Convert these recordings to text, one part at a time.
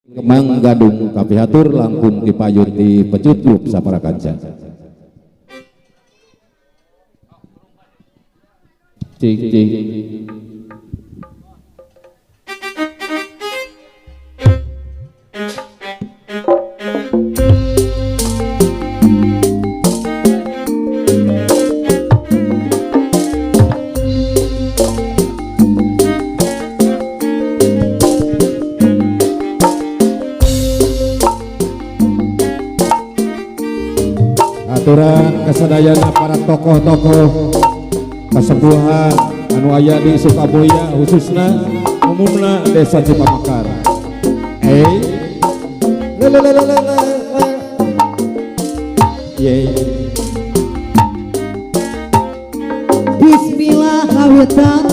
Kemang Gadung Kapihatur langkung dipayun di pecutluk sapara kaca. Cik cik. Aturan kesadayana para tokoh-tokoh kasepuhan anu aya di Sukaboya khususna umumna desa Cipamekar. Bismillah kawitan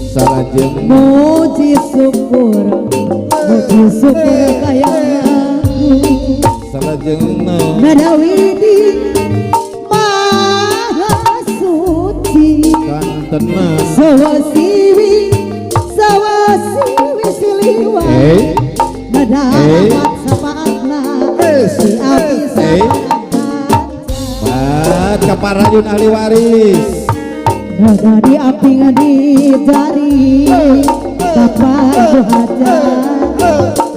Salajeng muji syukur kayanganku salajengna nadawidi maha suci kantena sawasiwi siliwa nadamat sapaatna si api bat kaparayun ahli waris nada di api ngadi jari kapan haja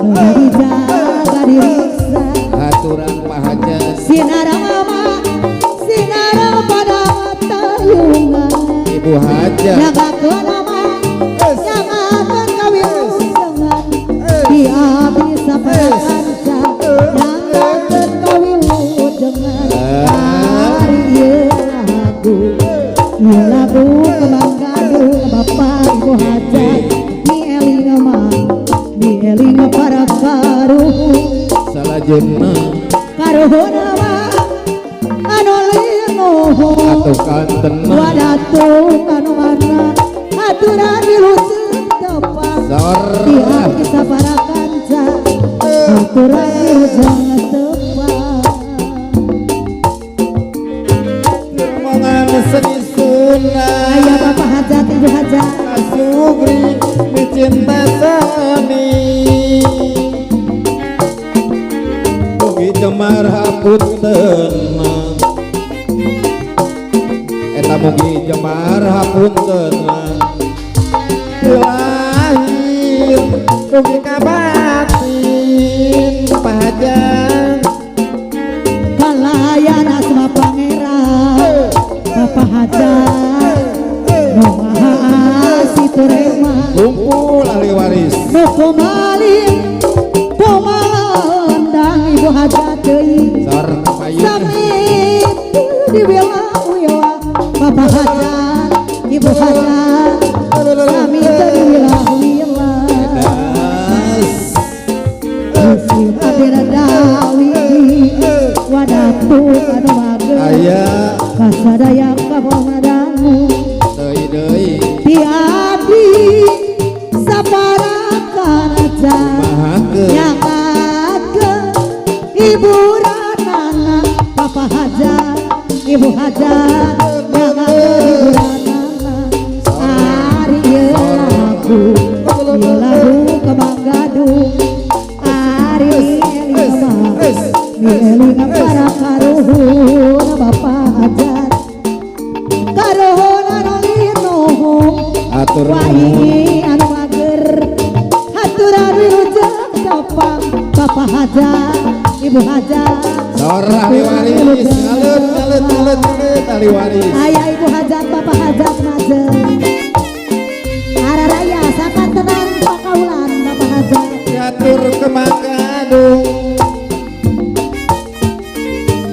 nada di jaga diriksa aturan pahaja sinar mama sinar pada tayungan ibu haja nyagakeun nama nyagakeun kawilujengan di abdi saparanca nyagakeun kawilujengan hari ieu lagu kembang gadung bapak ibu hajat di eling mah di eling para karuhun salajengna karuhun mah anu linoho atuh kantena wadatung anu mana aturan diluceun tepang di hati sapara kanca aturan diluceun tepang omongan seni sunah aya bapak hajat ibu hajat asugri dicinta sani mugi jemar hapuntenna eta mugi jemar hapuntenna lahir mugi kabatin pahajan kalayan asma pangeran bapak hajat nu maha asih turema kumpul ahli waris nu kumalin kumandang ibu hajat deui sar payun sami dibela uyawa bapak hajat ibu hajat sami dibela uyawa musim adira dawi wadatu anu mager aya kasadayang kabomadangu deui ti abdi sapara kanaca mahakeun nyakakeun hiburanana bapak hajat ibu hajat nyakakeun hiburanana ari ieu lagu kembang gadung ari eling mah eling para karuhun bapak hajat karuhun anu linoho atur wah ini anu mager haturan wilujeng tepang bapak hajat ibu hajat sor ahli waris ngalut ahli waris aya ibu hajat bapak hajat majeng araraya sakan tenang pakaulan bapak hajat diatur kemang gadung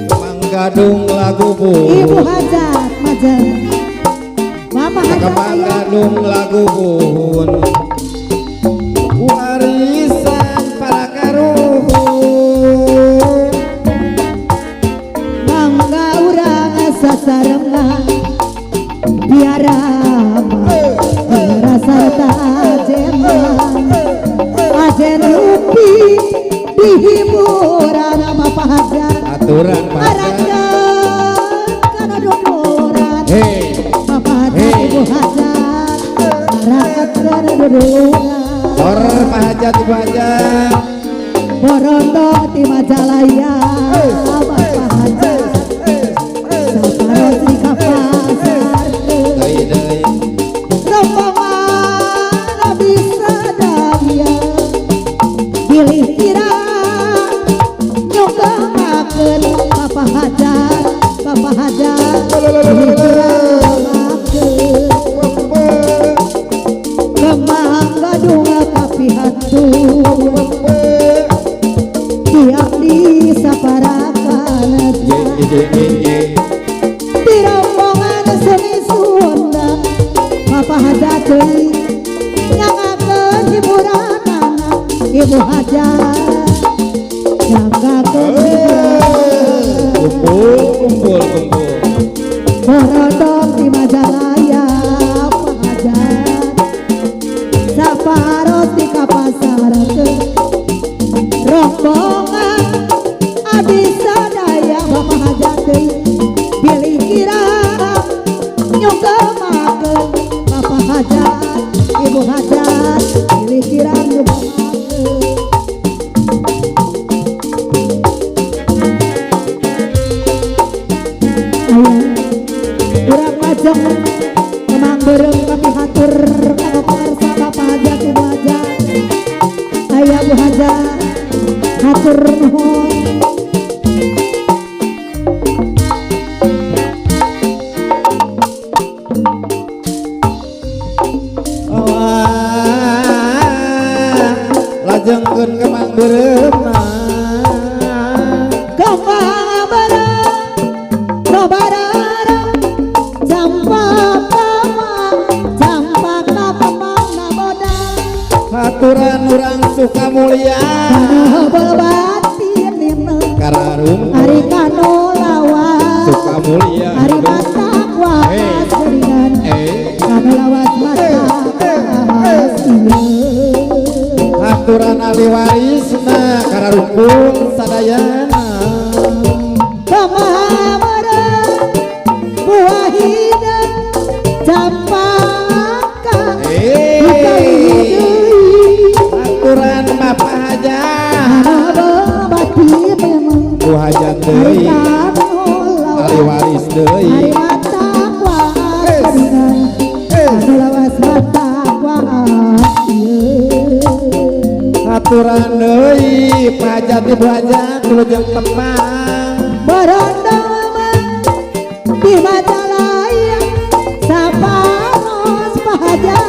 kemang gadung lagu ibu buhun hajat majeng bapak hajat kemang aya gadung lagu buhun warisan para karuhun mangga urang sasarengna biara sarta ajen rupi di hiburan bapak hajat aturan arang kana dodoran Hey. bapak hajat ibu hajat rakyat kana dodoran Tor Pak Hajat Ibu Hajat Borondong di Majalaya Bapak Hajat Saparos di Kapasar Deui rombongan bisa daya pilih kira nyoga makan Bapak Hajat pilih kira makan kemang gadung tapi hatur tiap di saparakan di rombongan seni Sunda Bapak Hajat deui nyangakeun hiburan anak Ibu Hajat nyangakeun hiburan kumpul Borondong di Majalaya Pak Hajat Saparos di Kapasarakeun rombongan abdi sadaya Bapak Hajat deui pilih kira nyoga makan Bapak Hajat Ibu Hajat pilih kira nyoga makan urang majeng kemang bereng tapi hatur kanggo parsa Bapak Hajat Ibu Hajat aya Bu Hajat hatur nuhun lajengkeun kemang bereumna kemang bereng nobarara campak kamang na bodang haturan urang suka mulia kanu batin lina kararum ari kanu lawas suka mulia ari matak waas geringan kanu lawas matak waas haturan ahli warisna kararukun sadayana kemamara buah hidang campaka haturan Bapak Hajat bati memang Bu Hajat deui ahli waris deui hari matak waas geringan kanu lawas matak waas haturan deui Pak Hajat Ibu Hajat tulujeng tepang Borondong di Majalaya Saparos Pak Hajat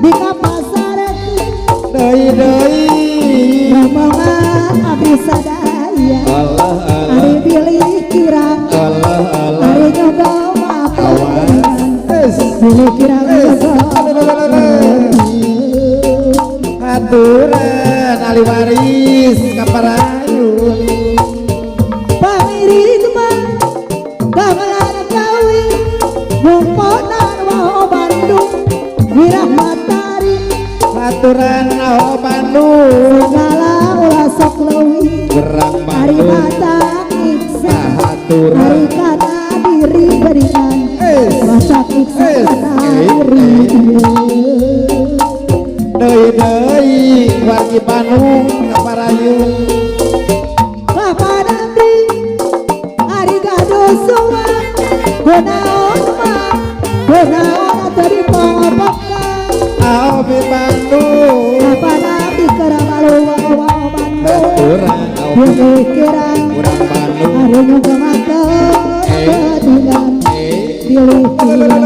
di Kapasarakeun deui rombongan abdi sadaya Allah ari pilih kirang Allah ari nyoga makan pilih kirang nyoga haturan ahli waris kaparayun pangiring mah gamelan kawin ngumponan waho Bandung wirah matari haturan naho Bandung segala ulah sok leuwih gerang hari Bandung matak iksa haturan hari kana diri geringan masak iksa kana diri deui wargi Bandung kaparayun kapan abdi ari gaduh suang kunaon mah kunaon tadi pangopokkan Abi Bandung kapan abdi keramalu wawa Bandung haturan pilih kirang urang Bandung hari nyoga makan ketinggan pilih kirang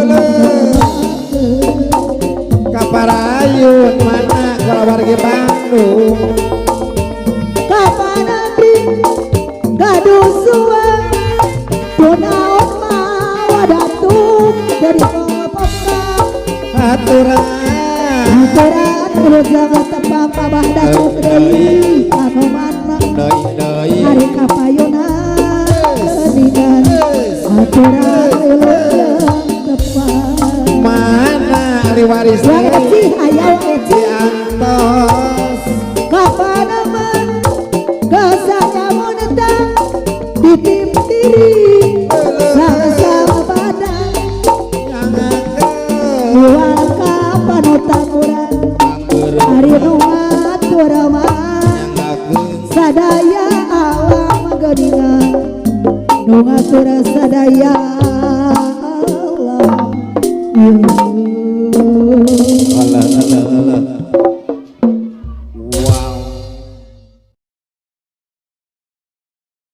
kaparayun mana kalau wargi Bandung kapan abdi gaduh suang kunaon mah wadatung dari pangopokkan haturan haturan terus jangan tepang abah datuk deui anu mana deui hari kapayunan keningan haturan terus tepang mana ahli waris yang eci hayau eci diantos kapan mah kesana monetang titip diri sama badan jangan buang kapan otak urang hari kurama sadaya alam gadingan nu ngatur sadaya alam